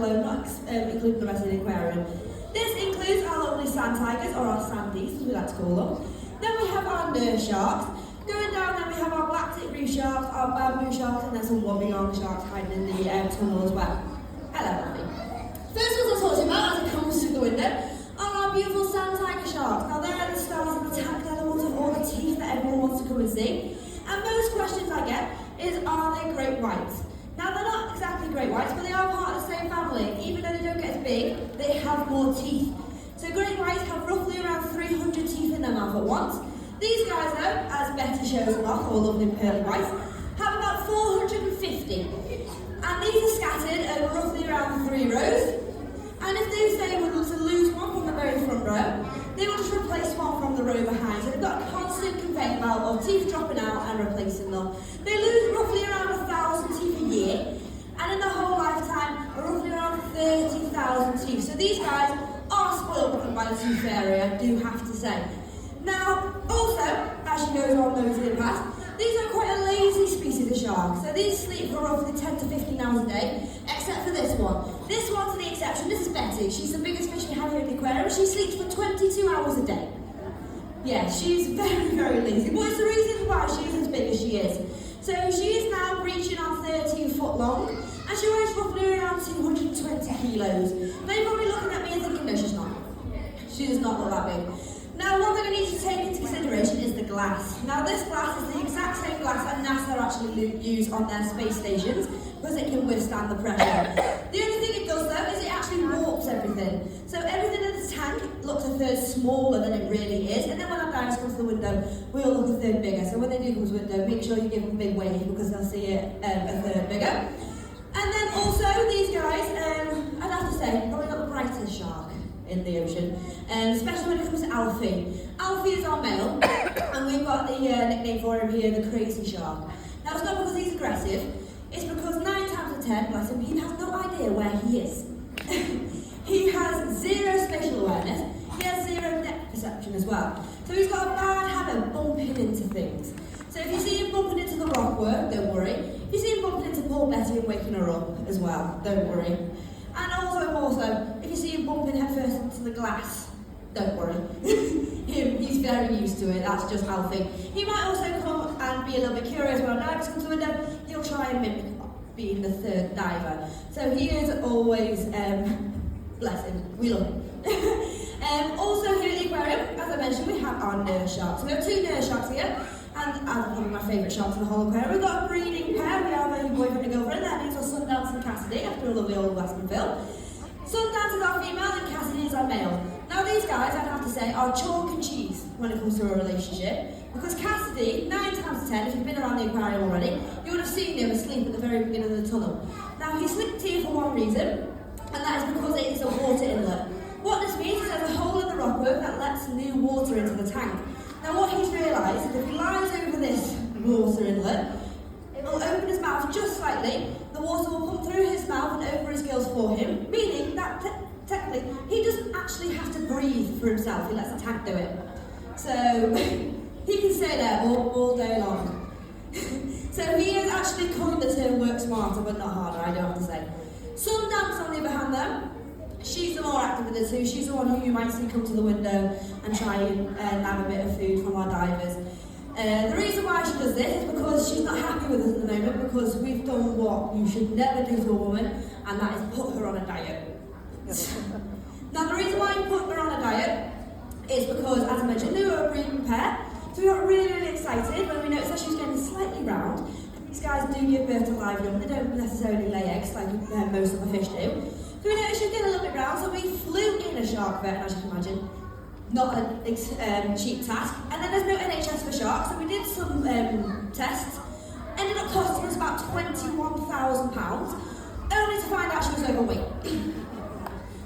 alone, not including the rest of the aquarium. This includes our lovely sand tigers, or our sandies, as we like to call them. Then we have our nurse sharks. Going down, then we have our black tip reef sharks, our bamboo sharks, and then some wobbly-arm sharks hiding in the tunnel as well. Hello, Abby. First ones I'll talk to you about as it comes through the window are our beautiful sand tiger sharks. Now they're the stars of the tank, they're the ones with all the teeth that everyone wants to come and see. And most questions I get is, are they great whites? Now they're not exactly great whites, but they are part of the same family. Even though they don't get as big, they have more teeth. So great whites have roughly around 300 teeth in their mouth at once. These guys though, as Betty shows them off, all lovely pearly whites, have about 450. And these are scattered over roughly around 3 rows. And if they say we were to lose one from the very front row, they will just replace one from the row behind. So they've got a constant conveyor belt of teeth dropping out and replacing them. They lose roughly around 1,000 teeth a year, and in their whole lifetime, roughly around 30,000 teeth. So these guys are spoiled by the tooth fairy, I do have to say. Now, also, as she goes on nosing in past, these are quite a lazy species of shark. So these sleep for roughly 10 to 15 hours a day, except for this one. This one's the exception. This is Betty. She's the biggest fish we have here in the aquarium. She sleeps for 22 hours a day. Yeah, she's very, very lazy. But it's the reason why she's as big as she is. So she is now reaching on 13 foot long, and she weighs roughly around 220 kilos. Now you're probably looking at me and thinking, no, she's not. She does not look that big. Now, one thing I need to take into consideration is the glass. Now, this glass is the exact same glass that NASA actually use on their space stations because it can withstand the pressure. The only thing it does, though, is it actually warps everything. So everything in the tank looks a third smaller than it really is, and then when our divers come to the window, we all look a third bigger. So when they do come to the window, make sure you give them a big wave because they'll see it a third bigger. And then also, these guys, I'd have to say, probably not the brightest shark in the ocean, especially when it comes to Alfie. Alfie is our male, and we've got the nickname for him here, the crazy shark. Now it's not because he's aggressive, it's because 9 times out of 10, bless him, he has no idea where he is. He has zero spatial awareness, he has zero depth perception as well. So he's got a bad habit of bumping into things. So if you see him bumping into the rockwork, don't worry. If you see him bumping into poor Betty and waking her up as well, don't worry. And also, if you see him bumping headfirst into the glass, don't worry. He's very used to it, that's just Alfie. He might also come and be a little bit curious when our divers come to the window. He'll try and mimic being the third diver. So he is always, bless him, we love him. Also here in the aquarium, as I mentioned, we have our nurse sharks. We have 2 nurse sharks here, and one of my favourite sharks in the whole aquarium. We've got a breeding pair. We have a boyfriend and girlfriend. That means our Sundance and Cassidy, after a lovely old Western film. Sundance is our female and Cassidy is our male. Now these guys, I'd have to say, are chalk and cheese when it comes to a relationship. Because Cassidy, 9 times out of 10, if you've been around the aquarium already, you would have seen him asleep at the very beginning of the tunnel. Now he slipped here for one reason, and that is because it is a water inlet. What this means is there's a hole in the rockwork that lets new water into the tank. Now what he's realised is if he lies over this water inlet, it will open his mouth just slightly, the water will come through his mouth and over his gills for him, meaning that technically he doesn't actually have to breathe for himself, he lets the tank do it. So he can stay there all day long. So he has actually coined the term work smarter but not harder, I do have to say. Sundance on the other hand though, she's the more active of the 2. She's the one who you might see come to the window and try and have a bit of food from our divers. The reason why she does this is because she's not happy with us at the moment because we've done what you should never do to a woman, and that is put her on a diet. Now the reason why we put her on a diet is because, as I mentioned, they were a breeding pair, so we got really, really excited when we noticed that she was getting slightly round. These guys do give birth to live young, they don't necessarily lay eggs like most of the fish do. So we noticed she was getting a little bit round, so we flew in a shark vet, as you can imagine. Not a cheap task. And then there's no NHS for sharks, so we did some tests. Ended up costing us about £21,000, only to find out she was overweight.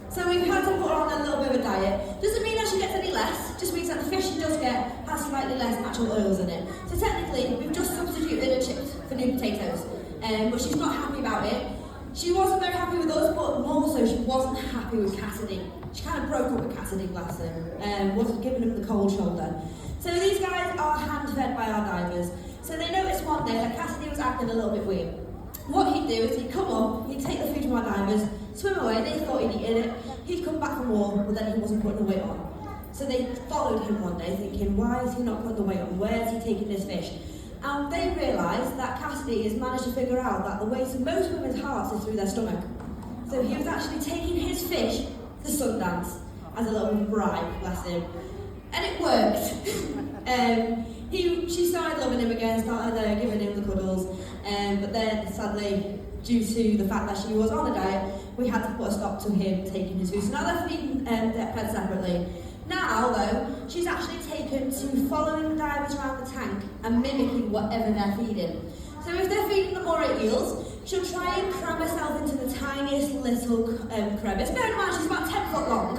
So we've had to put her on a little bit of a diet. Doesn't mean that she gets any less, just means that the fish she does get has slightly less natural oils in it. So technically, we've just substituted her chips for new potatoes, but she's not happy about it. She wasn't very happy with us, but more so she wasn't happy with Cassidy. She kind of broke up with Cassidy, bless her, wasn't giving him the cold shoulder. So these guys are hand-fed by our divers. So they noticed one day that Cassidy was acting a little bit weird. What he'd do is he'd come up, he'd take the food from our divers, swim away. They thought he'd eaten it. He'd come back from war, but then he wasn't putting the weight on. So they followed him one day thinking, why is he not putting the weight on? Where's he taking this fish? And they realised that Cassidy has managed to figure out that the way to most women's hearts is through their stomach. So he was actually taking his fish to Sundance as a little bribe, bless him. And it worked. She started loving him again, started giving him the cuddles, but then sadly, due to the fact that she was on a diet, we had to put a stop to him taking his food. So now they're feeding fed separately. Now though, she's actually taken to following the divers around the tank and mimicking whatever they're feeding. So if they're feeding the moray eels, she'll try and cram herself into the tiniest little crevice. Bear in mind, she's about 10 foot long,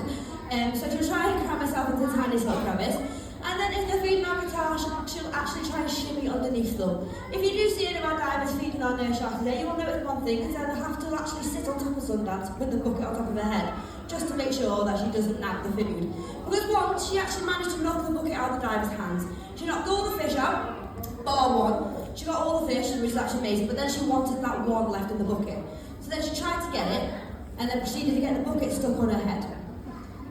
so she'll try and cram herself into the tiniest little crevice. And then if they're feeding our guitar, she'll actually try and shimmy underneath them. If you do see any of our divers feeding our nurse sharks today, you will notice one thing, is that they have to actually sit on top of Sundance with the bucket on top of her head, just to make sure that she doesn't nab the food. Because once, she actually managed to knock the bucket out of the diver's hands. She knocked all the fish out, bar one. She got all the fish, which is actually amazing, but then she wanted that one left in the bucket. So then she tried to get it, and then proceeded to get the bucket stuck on her head.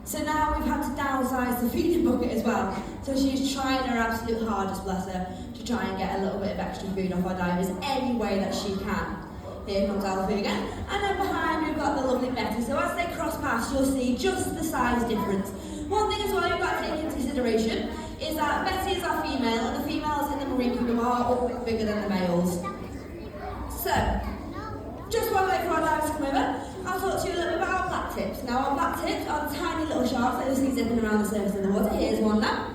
So now we've had to downsize the feeding bucket as well. So she's trying her absolute hardest, bless her, to try and get a little bit of extra food off our divers any way that she can. Here comes Alfie again. And then behind we've got the lovely Betty. So as they cross paths, you'll see just the size difference. One thing as well you've got to take into consideration is that Betty is our female, and the females in the marine kingdom are all bigger than the males. So, just while we wait for our divers to come over, I'll talk to you a little bit about our black tips. Now, our black tips are the tiny little sharks that you see zipping around the surface of the water. Here's one now.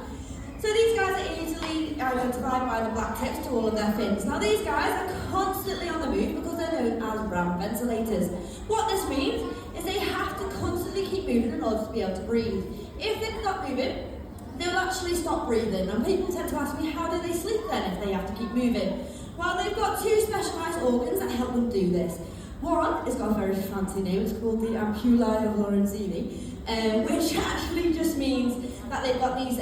So these guys are easily identified by the black tips to all of their fins. Now, these guys are constantly on the move because they're known as brown ventilators. What this means is they have to constantly keep moving in order to be able to breathe. If they stop moving, they'll actually stop breathing. And people tend to ask me, how do they sleep then if they have to keep moving? Well, they've got two specialised organs that help them do this. One has got a very fancy name, it's called the ampullae of Lorenzini, which actually just means that they've got these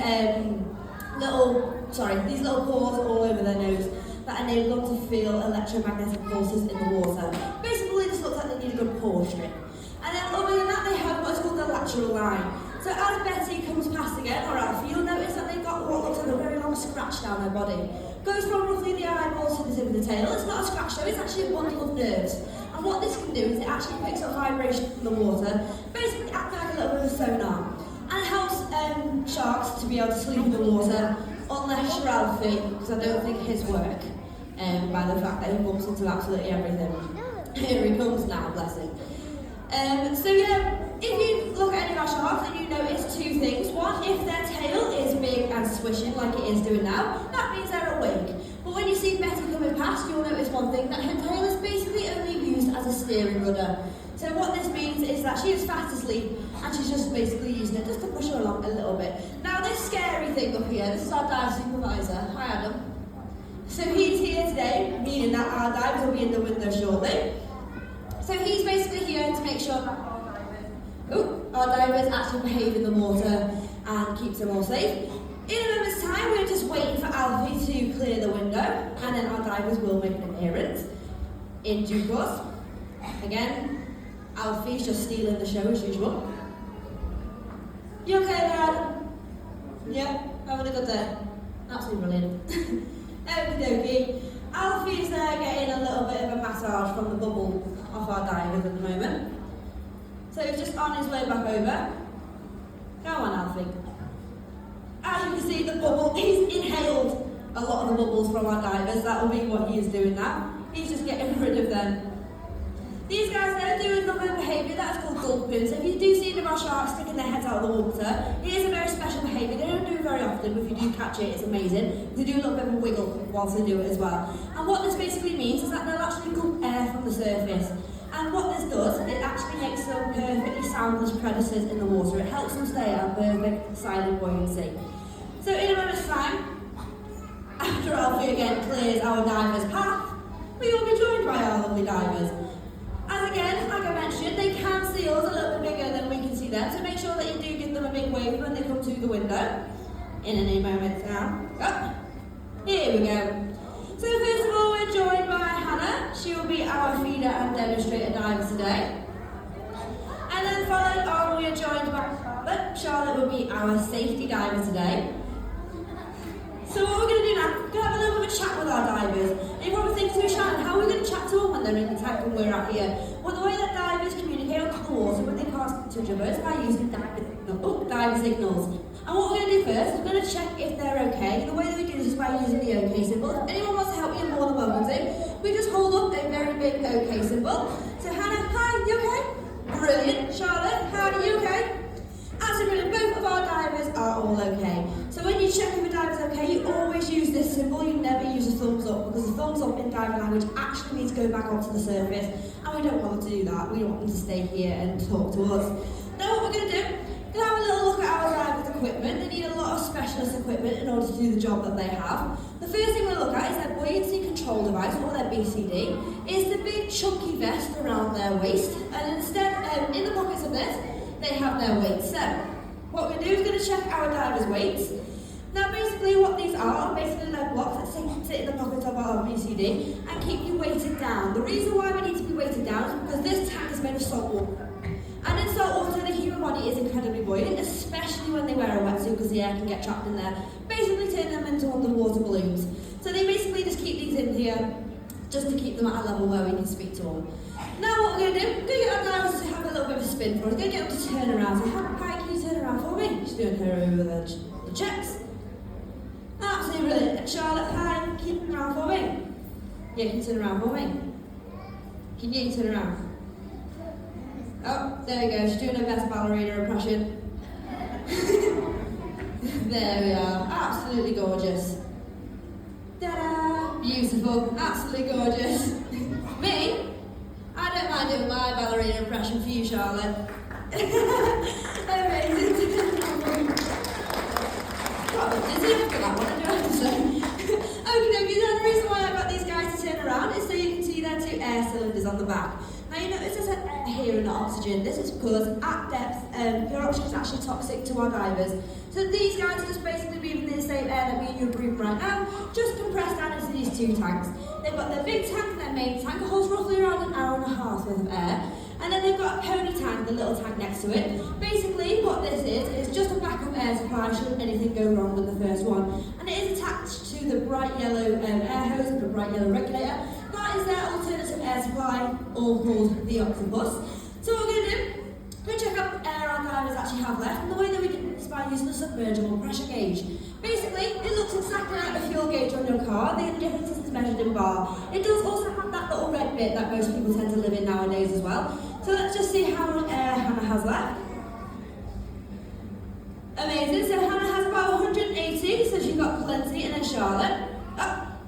little pores all over their nose that enable them to feel electromagnetic pulses in the water. Basically, this looks like they need a good pore strip. And then other than that, they have what's called the lateral line. So as Betty comes past again, or Alfie, you'll notice that they've got what looks like a very long scratch down their body. Goes from roughly the eyeballs to the tip of the tail. It's not a scratch though, it's actually a bundle of nerves. And what this can do is it actually picks up vibration from the water, basically acting like a little bit of a sonar. And it helps sharks to be able to sleep in the water, unless you're Alfie, because I don't think his work, by the fact that he bumps into absolutely everything. Here he comes now, bless him. So yeah, if you look at any of our sharks and you notice two things. One, if their tail is big and swishing like it is doing now, that means they're awake. But when you see Betty coming past, you'll notice one thing, that her tail is basically only used as a steering rudder. So what this means is that she is fast asleep and she's just basically using it just to push her along a little bit. Now this scary thing up here, this is our dive supervisor. Hi Adam. So he's here today, meaning that our divers will be in the window shortly. So he's basically here to make sure that our divers actually behave in the water and keeps them all safe. In a moment's time, we're just waiting for Alfie to clear the window, and then our divers will make an appearance in due course. Again, Alfie's just stealing the show as usual. You okay there, Adam? Yeah? Having a good day? Absolutely brilliant. Okie dokie. Alfie's there getting a little bit of a massage from the bubble off our divers at the moment. So he's just on his way back over. Go on, Alfie. As you can see, the bubble, he's inhaled a lot of the bubbles from our divers. That will be what he is doing now. He's just getting rid of them. These guys, they're doing another behaviour that's called gulping. So if you do see any of our sharks sticking their heads out of the water, it is a very special behaviour. They don't do it very often, but if you do catch it, it's amazing. They do a little bit of a wiggle whilst they do it as well. And what this basically means is that they'll actually gulp air from the surface. And what this does, it actually makes them perfectly soundless predators in the water. It helps them stay at a perfect silent buoyancy. So in a moment's time, after Alfie again clears our diver's path, we will be joined by our lovely divers. As again, like I mentioned, they can see us a little bit bigger than we can see them, so make sure that you do give them a big wave when they come to the window. In any moment now. Oh, here we go. So first of all, we're joined by Hannah. She will be our feeder and demonstrator diver today. Charlotte will be our safety diver today. So what we're going to do now, we're going to have a little bit of a chat with our divers. And you're probably thinking to me, Shannon, how are we going to chat to them when they're in the tank and we're out here? Well, the way that divers communicate on the water when they pass to each other is by using diver signals. And what we're going to do first, we're going to check if they're okay. And the way that we do this is by using the OK symbol. If anyone wants to help me, you're more than welcome to. We just hold up a very big OK symbol. So Hannah, hi, you okay? Brilliant. Charlotte, how are you okay? Absolutely brilliant. Both of our divers are all okay. So when you check if a diver's okay, you always use this symbol. You never use a thumbs up, because the thumbs up in diving language actually means go back onto the surface, and we don't want them to do that. We want them to stay here and talk to us. Now what we're going to do, we're going to have a little look at our divers' equipment. They need a lot of specialist equipment in order to do the job that they have. The first thing we're going to look at is their buoyancy control device, or their BCD. It's the big chunky vest around their waist, and instead, in the pockets of this, they have their weights. So, what we're going to do is going to check our divers' weights. Now basically what these are basically lead blocks that sit in the pockets of our BCD and keep you weighted down. The reason why we need to be weighted down is because this tank is made of salt water. And in salt water, the human body is incredibly buoyant, especially when they wear a wetsuit, because the air can get trapped in there, basically turning them into underwater balloons. So they basically just keep these in here just to keep them at a level where we can speak to them. Now what we're going to do, we're going to get our divers to have a little bit of a spin for us. We're going to get them to turn around. So hi, can you turn around for me? She's doing her over the checks. Absolutely brilliant. Charlotte, hi, can you turn around for me? Yeah, can you turn around for me? Can you turn around? Oh, there we go, she's doing her best ballerina impression. There we are, absolutely gorgeous. Ta-da! Beautiful, absolutely gorgeous. Me? I don't mind doing my ballerina impression for you, Charlotte. Amazing. Got a bit dizzy after that one, I do have to say. Okay, the reason why I've got these guys to turn around is so you can see their 2 air cylinders on the back. Now you notice there's an air here and oxygen. This is because at depth, your oxygen is actually toxic to our divers. So these guys are just basically breathing the same air that me and you are breathing right now, just compressed down into these 2 tanks. They've got their big tank, their main tank, it holds roughly around an hour and a half worth of air. And then they've got a pony tank, the little tank next to it. Basically, what this is just a backup air supply should anything go wrong with the first one. And it is attached to the bright yellow air hose and the bright yellow regulator. That is their alternative air supply, all called the octopus. So what we're going to do, we're going to check out what air our divers actually have left. And the way that we can is by using a submergible pressure gauge. Basically, it looks exactly like the fuel gauge on your car. The only difference is it's measured in bar. It does also have that little red bit that most people tend to live in nowadays as well. So let's just see how much air Hannah has left. Amazing, so Hannah has about 180, so she's got plenty, and then Charlotte. Oh.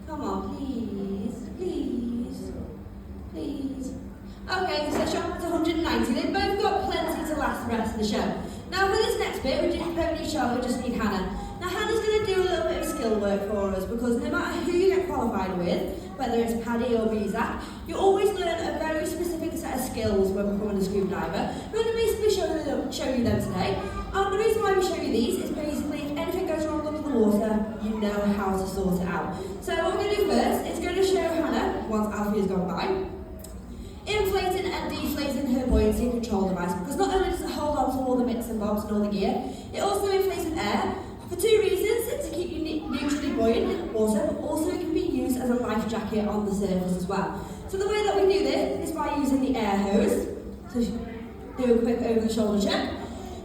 Come on, please, please, please. Okay, so Charlotte's 190, they've both got plenty to last the rest of the show. Now for this next bit, we don't need Charlotte, we just need Hannah. Now Hannah's going to do a little bit of skill work for us, because no matter who you get qualified with, whether it's Paddy or BZAC, you always learn a very specific set of skills when becoming a scuba diver. We're going to basically show you them today. And the reason why we show you these is basically if anything goes wrong under the water, you know how to sort it out. So what we're going to do first is going to show Hannah, once Alfie has gone by, inflating and deflating her buoyancy control device, because not only does it hold on to all the bits and bobs and all the gear, it also inflates with air for 2 reasons: to keep you neutrally buoyant in water, but also it can be used as a life jacket on the surface as well. So the way that we do this is by using the air hose. So do a quick over the shoulder check.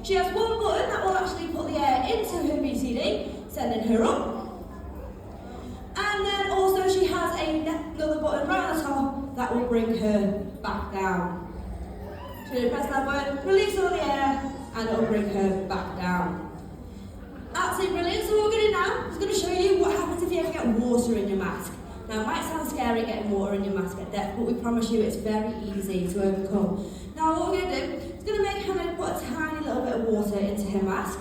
She has one button that will actually put the air into her BCD, sending her up. And then also she has another button right on the top that will bring her back down. So you press that button, release all the air, and it will bring her back down. Absolutely brilliant. So what we're going to do now is going to show you what happens if you ever get water in your mask. Now it might sound scary getting water in your mask at depth, but we promise you it's very easy to overcome. Now what we're going to do is going to make Hannah put a tiny little bit of water into her mask.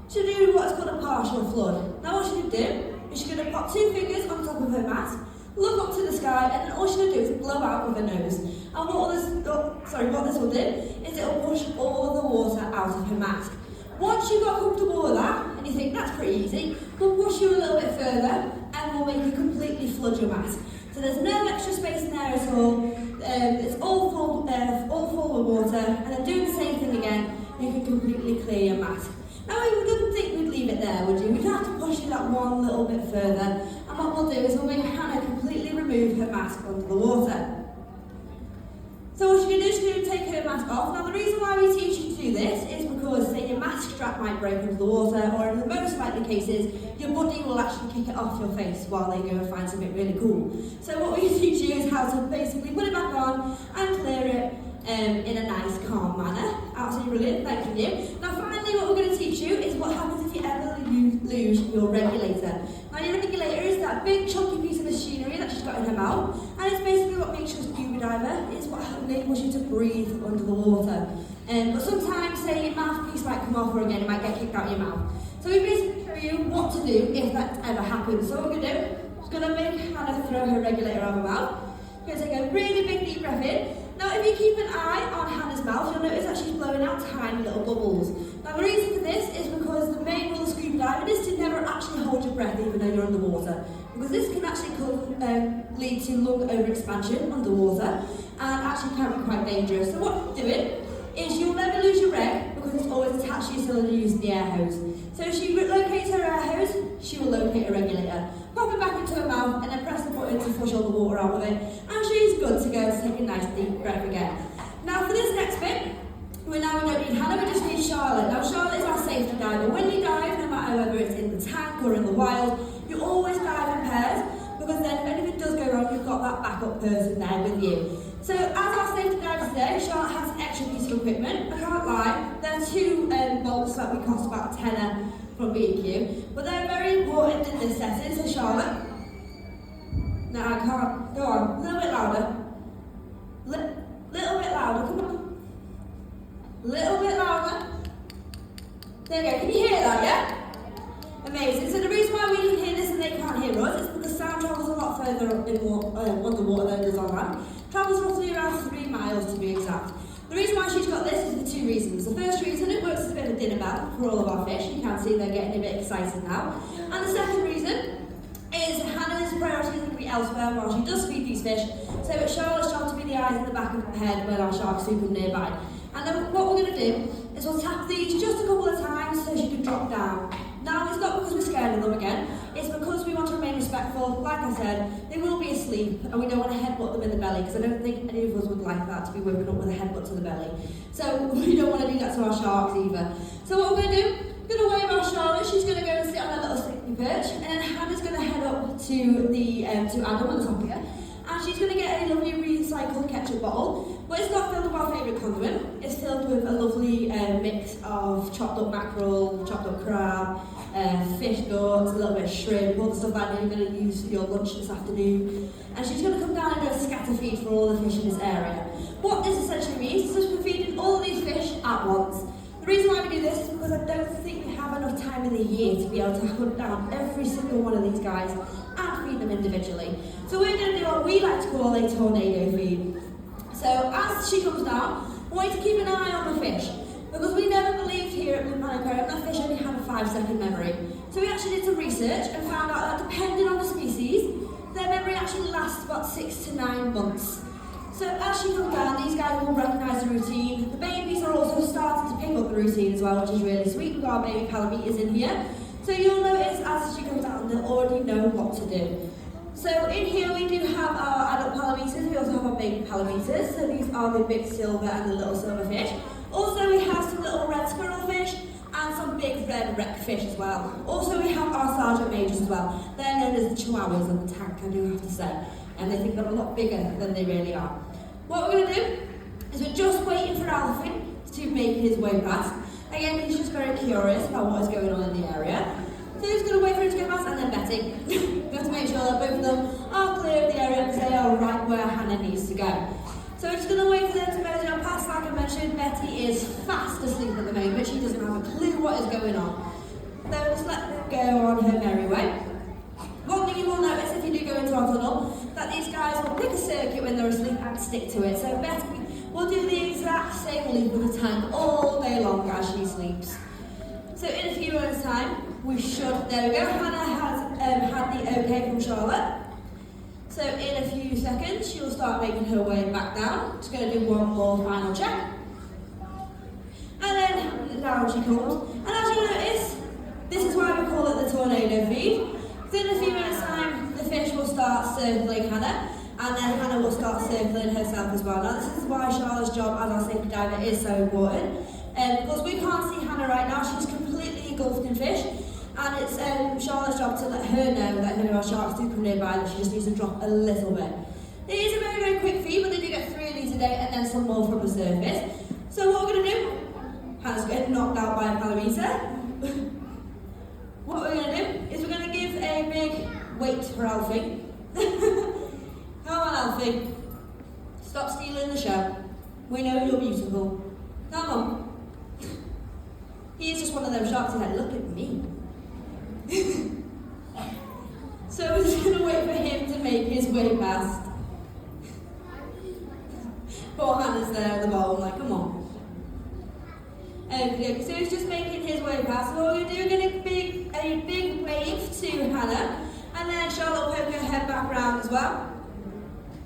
She'll do what's called a partial flood. Now what she's going to do is she's going to pop 2 fingers on top of her mask, look up to the sky, and then all she's going to do is blow out with her nose. And what this will do is it will push all the water out of her mask. Once you've got comfortable with that, and you think that's pretty easy, we'll push you a little bit further and we'll make you completely flood your mask. So there's no extra space in there at all. It's all full with water, and then doing the same thing again. you can completely clear your mask. Now we wouldn't think we'd leave it there, would you? We'd have to push it that one little bit further, and what we'll do is we'll make Hannah completely remove her mask under the water. So what you're going to do is you're going to take her mask off. Now the reason why we teach you to do this is because, say, your mask strap might break under the water, or in the most likely cases, your buddy will actually kick it off your face while they go and find something really cool. So what we teach you is how to basically put it back on and clear it in a nice, calm manner. Absolutely brilliant, thank you. Now finally what we're going to teach you is what happens if you ever lose your regulator. Now your regulator is that big chunky piece of machinery that she's got in her mouth, and it's basically what makes you a scuba diver. It's what enables you to breathe under the water. But sometimes, say, your mouthpiece might come off, or again, it might get kicked out of your mouth. So we basically show you what to do if that ever happens. So what we're going to do is going to make Hannah throw her regulator out of her mouth. We're going to take a really big deep breath in. Now if you keep an eye on Hannah's mouth, you'll notice that she's blowing out tiny little bubbles. Now the reason for this is because the main rule of scuba diving is to never actually hold your breath even though you're underwater. Because this can actually lead to lung overexpansion underwater and actually can be quite dangerous. So what you're doing is you'll never lose your reg because it's always attached to your cylinder using the air hose. So if she locates her air hose, she will locate her regulator. Pop it back into her mouth and then press the button to flush all the water out of it, and she's good to go to take a nice deep breath again. Now for this next bit, we don't need Hannah, we just need Charlotte. Now Charlotte is our safety diver. When you dive, no matter whether it's in the tank or in the wild, you always dive in pairs, because then if anything does go wrong, you've got that backup person there with you. So as our safety diver today, Charlotte has an extra piece of equipment. I can't lie, there are two bolts that we cost about a tenner from B&Q, but they're very important in this setting. So Charlotte, no I can't, go on, a little bit louder, little bit louder, come on, little bit louder, there you go, can you hear that, yeah? Amazing. So the reason why we can hear this and they can't hear us is because sound travels a lot further underwater than it does on land. Travels roughly around 3 miles to be exact. The reason why she's got this is for 2 reasons. The first reason, it works as a bit of a dinner bell for all of our fish. You can see they're getting a bit excited now. And the second reason is Hannah's priority is going to be elsewhere while she does feed these fish. So it's Charlotte's job to be the eyes in the back of her head when our shark's super nearby. And then what we're going to do is we'll tap these just a couple of times so she can drop down. Now it's not because we're scared of them again, it's because we want to remain respectful. Like I said, they will be asleep and we don't want to headbutt them in the belly, because I don't think any of us would like that, to be woken up with a headbutt to the belly. So we don't want to do that to our sharks either. So what we're going to do, we're going to wave our Charlotte, she's going to go and sit on her little sticky perch, and then Hannah's going to head up to the to Adam on the top here, and she's going to get a lovely recycled ketchup bottle, but it's not filled with our favourite condiment. It's filled with a lovely mix of chopped up mackerel, chopped up crab, fish guts, a little bit of shrimp, all the stuff that you're going to use for your lunch this afternoon. And she's going to come down and do a scatter feed for all the fish in this area. What this essentially means is we're feeding all of these fish at once. The reason why we do this is because I don't think we have enough time in the year to be able to hunt down every single one of these guys and feed them individually. So we're going to do what we like to call a tornado feed. So as she comes down, we want you to keep an eye on the fish, because we never believed here at Blue Planet Aquarium that fish only have a 5-second memory. So we actually did some research and found out that depending on the species, their memory actually lasts about 6 to 9 months. So as she comes down, these guys will recognise the routine. The babies are also starting to pick up the routine as well, which is really sweet. We've got our baby palameters in here. So you'll notice as she comes down, they'll already know what to do. So in here we do have our adult palameters, we also have our baby palameters. So these are the big silver and the little silver fish. Also we have some little red squirrel fish and some big red wreck fish as well. Also we have our sergeant majors as well. They're known as the chihuahuas of the tank, I do have to say. And they think they're a lot bigger than they really are. What we're going to do is we're just waiting for Alfie to make his way past. Again, he's just very curious about what is going on in the area. So he's going to wait for him to get past, and then Betty. We have to make sure that both of them are clear of the area because they are right where Hannah needs to go. So we're just going to wait for them to mosey on past. Like I mentioned, Betty is fast asleep at the moment. She doesn't have a clue what is going on. So just let them go on her merry way. One thing you will notice if you do go into our tunnel, that these guys will pick a circuit when they're asleep and stick to it. So Betty will do the exact same loop with the tank all day long as she sleeps. So in a few moments' time, we should, there we go, Hannah has had the okay from Charlotte. So in a few seconds, she'll start making her way back down. Just going to do one more final check. And then down she comes. And as you notice, this is why we call it the tornado feed. Because in a few minutes time, the fish will start circling Hannah, and then Hannah will start circling herself as well. Now this is why Charlotte's job as our safety diver is so important. Because we can't see Hannah right now, she's completely engulfed in fish. And it's Charlotte's job to let her know that if our sharks do come nearby, that she just needs to drop a little bit. It is a very, very quick feed, but they do get 3 of these a day and then some more from the surface. So what we're going to do, Hannah's getting knocked out by a calometer. What we're going to do is we're going to give a big weight for Alfie. Come on, Alfie. Stop stealing the show. We know you're beautiful. Come on. He's just one of them sharks who's like, look at me. So we're just going to wait for him to make his way past. Poor Hannah's there at the bottom, like, come on. Okay, so he's just making his way past. So what we're going to do, we're going to give a big wave to Hannah, and then Charlotte will poke her head back around as well.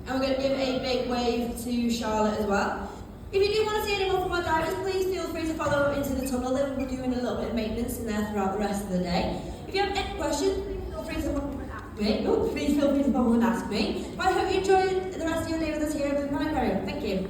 And we're going to give a big wave to Charlotte as well. If you do want to see any more from our divers, please feel free to follow into the tunnel. They will be doing a little bit of maintenance in there throughout the rest of the day. If you have any questions, please feel free to pop and ask me. Please feel free to pop and ask me. But I hope you enjoy the rest of your day with us here at the aquarium. Thank you.